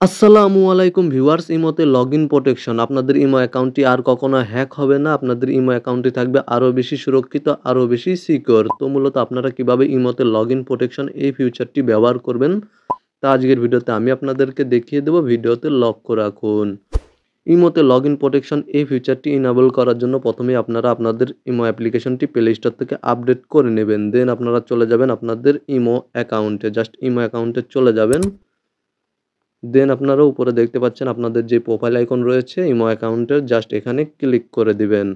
আসসালামু আলাইকুম ভিউয়ার্স, ইমোতে লগইন প্রোটেকশন। আপনাদের ইমো অ্যাকাউন্টটি আর কখনো হ্যাক হবে না। আপনাদের ইমো অ্যাকাউন্টটি থাকবে আরও বেশি সুরক্ষিত, আরও বেশি সিকিউর। তো মূলত আপনারা কিভাবে ইমোতে লগইন প্রোটেকশন এই ফিচারটি ব্যবহার করবেন তা আজকের ভিডিওতে আমি আপনাদেরকে দেখিয়ে দেব। ভিডিওতে লক্ষ্য রাখুন। ইমোতে লগইন প্রোটেকশন এই ফিচারটি ইনেবল করার জন্য প্রথমেই আপনারা আপনাদের ইমো অ্যাপ্লিকেশনটি প্লে স্টোর থেকে আপডেট করে নেবেন। দেন আপনারা চলে যাবেন আপনাদের ইমো অ্যাকাউন্টে। জাস্ট ইমো অ্যাকাউন্টে চলে যাবেন। দেন আপনারা উপরে দেখতে পাচ্ছেন আপনাদের যে প্রোফাইল আইকন রয়েছে ইমো অ্যাকাউন্টের, জাস্ট এখানে ক্লিক করে দিবেন।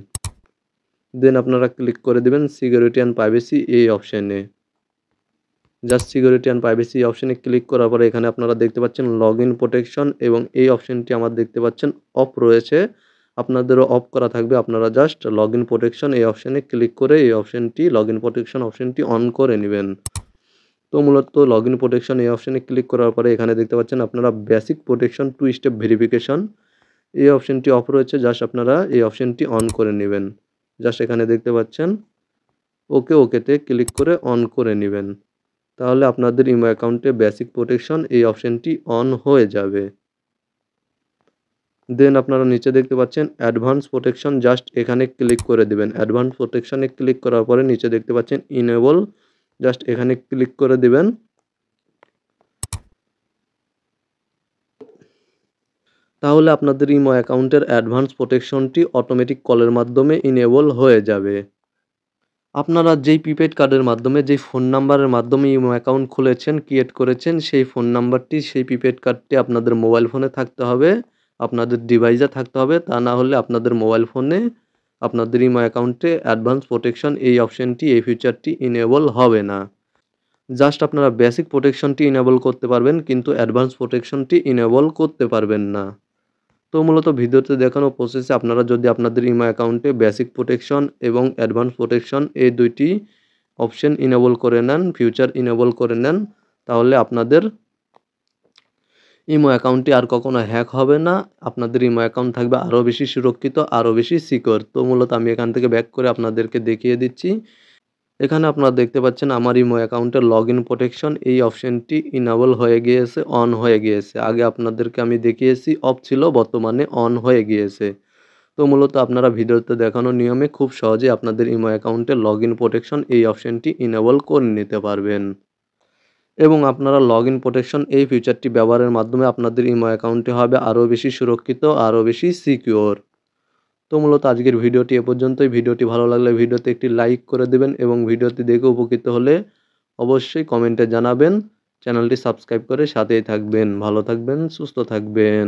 দেন আপনারা ক্লিক করে দিবেন সিকিউরিটি অ্যান্ড প্রাইভেসি এই অপশানে। জাস্ট সিকিউরিটি অ্যান্ড প্রাইভেসি অপশানে ক্লিক করার পরে এখানে আপনারা দেখতে পাচ্ছেন লগইন প্রোটেকশন এবং এই অপশানটি আমার দেখতে পাচ্ছেন অফ রয়েছে। আপনাদেরও অফ করা থাকবে। আপনারা জাস্ট লগইন প্রোটেকশন এই অপশানে ক্লিক করে এই অপশানটি লগইন প্রোটেকশন অপশানটি অন করে নেবেন। তো মূলত লগইন প্রোটেকশন এই অপশানে ক্লিক করার পরে এখানে দেখতে পাচ্ছেন আপনারা বেসিক প্রোটেকশন 2 স্টেপ ভেরিফিকেশন এই অপশানটি অফ রয়েছে। জাস্ট আপনারা এই অপশানটি অন করে নেবেন। জাস্ট এখানে দেখতে পাচ্ছেন ওকেতে ক্লিক করে অন করে নেবেন। তাহলে আপনাদের ইমো অ্যাকাউন্টে বেসিক প্রোটেকশন এই অপশানটি অন হয়ে যাবে। দেন আপনারা নিচে দেখতে পাচ্ছেন অ্যাডভান্স প্রোটেকশন, জাস্ট এখানে ক্লিক করে দিবেন। অ্যাডভান্স প্রোটেকশনে ক্লিক করার পরে নিচে দেখতে পাচ্ছেন ইনেবল, জাস্ট এখানে ক্লিক করে দিবেন। তাহলে আপনাদের ইমো অ্যাকাউন্টের অ্যাডভান্স প্রোটেকশনটি অটোমেটিক কলের মাধ্যমে ইনেবল হয়ে যাবে। আপনারা যেই প্রিপেড কার্ডের মাধ্যমে যেই ফোন নাম্বারের মাধ্যমে ইমো অ্যাকাউন্ট খুলেছেন, ক্রিয়েট করেছেন, সেই ফোন নাম্বারটি সেই প্রিপেড কার্ডটি আপনাদের মোবাইল ফোনে থাকতে হবে, আপনাদের ডিভাইসে থাকতে হবে। তা না হলে আপনাদের মোবাইল ফোনে আপনাদের ইমো অ্যাকাউন্টে অ্যাডভান্স প্রোটেকশন এই অপশানটি এই ফিচারটি ইনেবল হবে না। জাস্ট আপনারা বেসিক প্রোটেকশনটি ইনেবল করতে পারবেন, কিন্তু অ্যাডভান্স প্রোটেকশনটি ইনেবল করতে পারবেন না। তো মূলত ভিডিওতে দেখানো প্রসেসে আপনারা যদি আপনাদের ইমো অ্যাকাউন্টে বেসিক প্রোটেকশন এবং অ্যাডভান্স প্রোটেকশন এই দুইটি অপশন ইনেবল করে নেন, ফিউচার ইনেবল করে নেন, তাহলে আপনাদের ইমো অ্যাকাউন্টটি আর কখনো হ্যাক হবে না। আপনাদের ইমো অ্যাকাউন্ট থাকবে আরও বেশি সুরক্ষিত, আরও বেশি সিকিউর। তো মূলত আমি এখান থেকে ব্যাক করে আপনাদেরকে দেখিয়ে দিচ্ছি। এখানে আপনারা দেখতে পাচ্ছেন আমার ইমো অ্যাকাউন্টের লগইন প্রোটেকশন এই অপশনটি ইনেবল হয়ে গিয়েছে, অন হয়ে গিয়েছে। আগে আপনাদেরকে আমি দেখিয়েছি অফ ছিল, বর্তমানে অন হয়ে গিয়েছে। তো মূলত আপনারা ভিডিওতে দেখানো নিয়মে খুব সহজে আপনাদের ইমো অ্যাকাউন্টে লগইন প্রোটেকশন এই অপশনটি ইনেবল করে নিতে পারবেন এবং আপনারা লগইন প্রোটেকশন এই ফিচারটি ব্যবহারের মাধ্যমে আপনাদের ইমো অ্যাকাউন্টটি হবে আরও বেশি সুরক্ষিত, আরও বেশি সিকিউর। তো মূলত আজকের ভিডিওটি এ পর্যন্তই। ভিডিওটি ভালো লাগলে ভিডিওতে একটি লাইক করে দেবেন এবং ভিডিওটি দেখে উপকৃত হলে অবশ্যই কমেন্টে জানাবেন। চ্যানেলটি সাবস্ক্রাইব করে সাথেই থাকবেন। ভালো থাকবেন, সুস্থ থাকবেন।